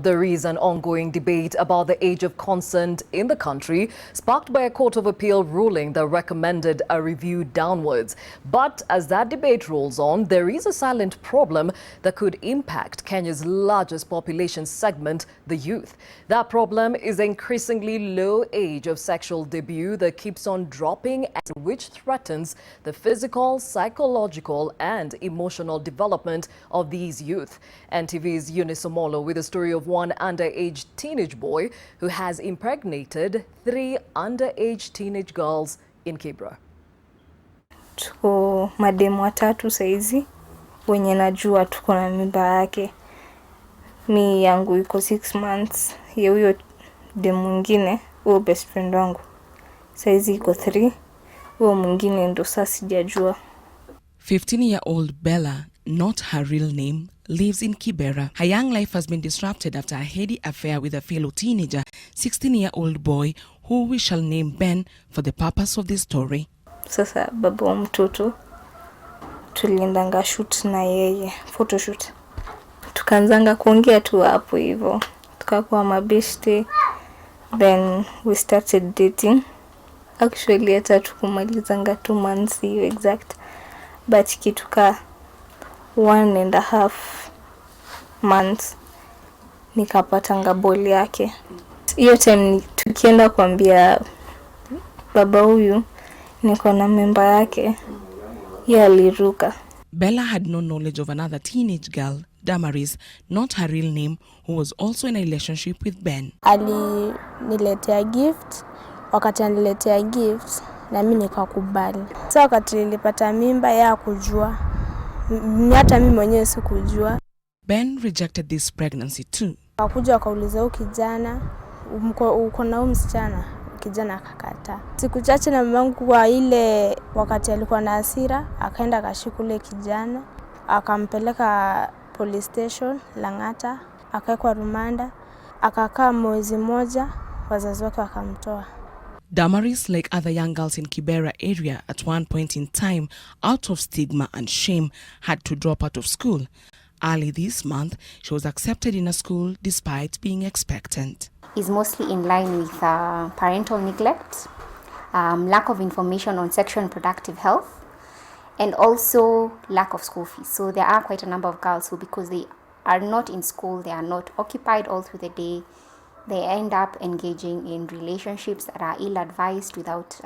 There is an ongoing debate about the age of consent in the country, sparked by a Court of Appeal ruling that recommended a review downwards. But as that debate rolls on, there is a silent problem that could impact Kenya's largest population segment, the youth. That problem is the increasingly low age of sexual debut that keeps on dropping, and which threatens the physical, psychological, and emotional development of these youth. NTV's Eunice Omolo with the story of one underage teenage boy who has impregnated 3 underage teenage girls in Kibera. Tuko mademu watatu saizi wenye najua tuko na mimba yake. Mi yangu iko 6 months. Huyo demu mwingine, huyo best friend wangu, saizi iko 3. Huyo mwingine ndo sasa sijajua. 15-year-old Bella, not her real name, lives in Kibera. Her young life has been disrupted after a heady affair with a fellow teenager, 16-year-old boy, who we shall name Ben for the purpose of this story. Sasa baba wa mtoto tuliendanga shoot na yeye, photoshoot. Tukaanzanga kuongea tu hapo hivyo. Tukakuwa mabeshte, then we started dating. Actually hata tukumalizanga 2 months hiyo exact, but kituka 1.5 months nikapatanga boli yake. Hiyo time tukienda kuambia baba huyu niko na mimba yake, yeye aliruka. Bella had no knowledge of another teenage girl, Damaris, not her real name, who was also in a relationship with Ben. Aliniletea gift, wakati aniletea gift na mimi nikakubali. Sasa wakati nilipata mimba ya kujua, hata mimi mwenyewe sikujua. Ben rejected this pregnancy too. Akakuja akauliza huyu kijana, uko na huyu msichana? Kijana akakataa. Siku chache na mamangu kwa ile wakati alikuwa na hasira, akaenda akashikule kijana, akampeleka police station Langata, akawekwa rumanda, akakaa mwezi mmoja, wazazi wake wakamtoa. Damaris, like other young girls in Kibera area at one point in time, out of stigma and shame, had to drop out of school. Early this month, she was accepted in a school despite being expectant. Is mostly in line with parental neglect, lack of information on sexual and reproductive health, and also lack of school fees. So there are quite a number of girls who, because they are not in school, they are not occupied all through the day, they end up engaging in relationships that are ill-advised without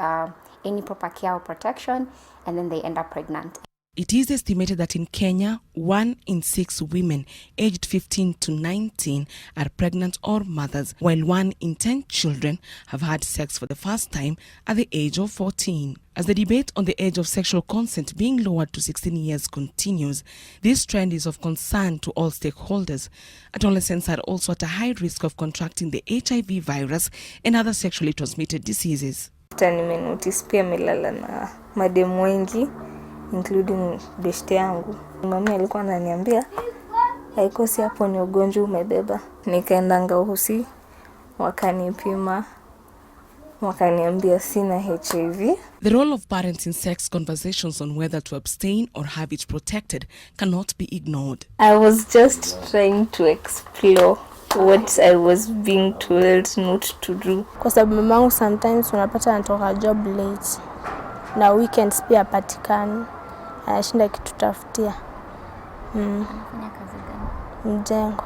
any proper care or protection, and then they end up pregnant. It is estimated that in Kenya, 1 in 6 women aged 15 to 19 are pregnant or mothers, while 1 in 10 children have had sex for the first time at the age of 14. As the debate on the age of sexual consent being lowered to 16 years continues, this trend is of concern to all stakeholders. Adolescents are also at a high risk of contracting the HIV virus and other sexually transmitted diseases. Nimenotice pia melala na mademu wengi, including beshte yangu. Mama alikuwa ananiambia haikosi hapo ni ugonjwa umebeba. Nikaendanga uhusi, wakanipima, wakaniambia sina HIV. The role of parents in sex conversations on whether to abstain or have it protected cannot be ignored. I was just trying to explore what I was being told not to do. Kwa sababu mamangu sometimes unapata anatoka job late, na weekends pia patikani, anashinda kitutafutia. Mjengo.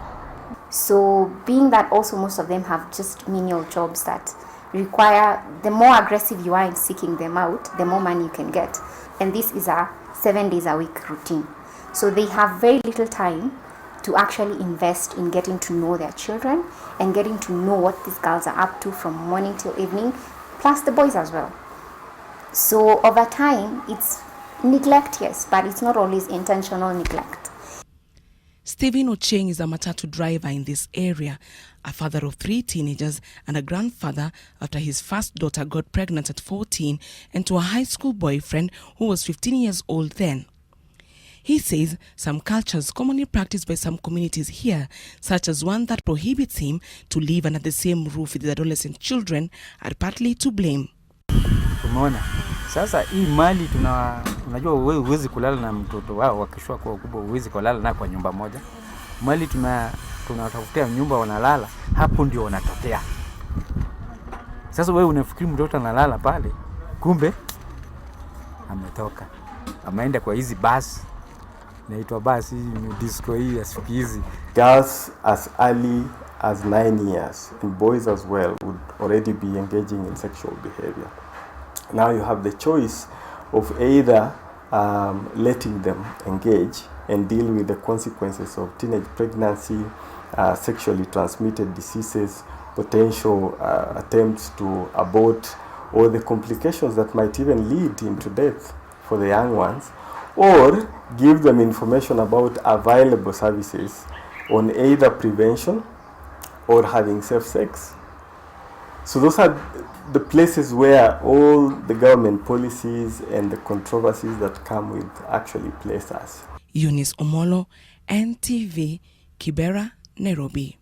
So being that also most of them have just menial jobs that require, the more aggressive you are in seeking them out, the more money you can get. And this is a 7 days a week routine. So they have very little time to actually invest in getting to know their children and getting to know what these girls are up to from morning till evening, plus the boys as well. So over time, it's neglect, yes, but it's not always intentional neglect. Stephen Ocheng is a matatu driver in this area, a father of 3 teenagers and a grandfather after his first daughter got pregnant at 14 and to a high school boyfriend who was 15 years old then. He says some cultures commonly practiced by some communities here, such as one that prohibits him to live under the same roof with his adolescent children, are partly to blame. Umeona? Sasa hii mali unajua wewe huwezi kulala na mtoto wao wakishwa kwa ukubwa, huwezi kulala na kwa nyumba moja. Mali tunatafutia nyumba wanalala, hapo ndio wanatokea. Sasa wewe unafikiri mtoto analala pale, kumbe ametoka, ameenda kwa hizi basi, naitwa basi disco hii ya siku hizi. Girls as early as 9 years and boys as well would already be engaging in sexual behavior. Now you have the choice of either letting them engage and deal with the consequences of teenage pregnancy, sexually transmitted diseases, potential attempts to abort, or the complications that might even lead into death for the young ones, or give them information about available services on either prevention or having safe sex. So those are the places where all the government policies and the controversies that come with actually place us. Eunice Omolo, NTV, Kibera, Nairobi.